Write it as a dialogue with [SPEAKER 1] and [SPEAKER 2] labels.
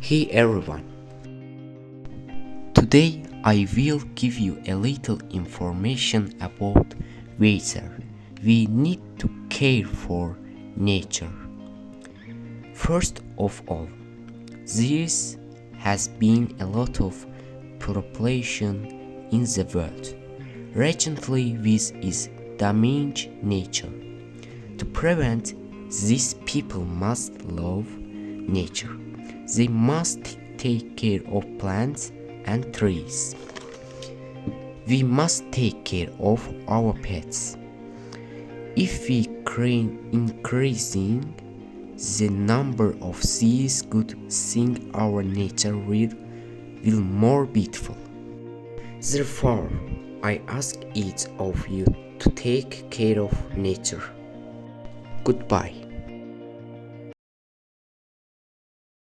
[SPEAKER 1] Hey everyone! Today I will give you a little information about whether we need to care for nature. First of all, there has been a lot of population in the world recently which is damaging nature. To prevent this, people must love nature. They must take care of plants and trees. We must take care of our pets. If we increasing the number of these good things, our nature will more beautiful. Therefore, I ask each of you to take care of nature. Goodbye.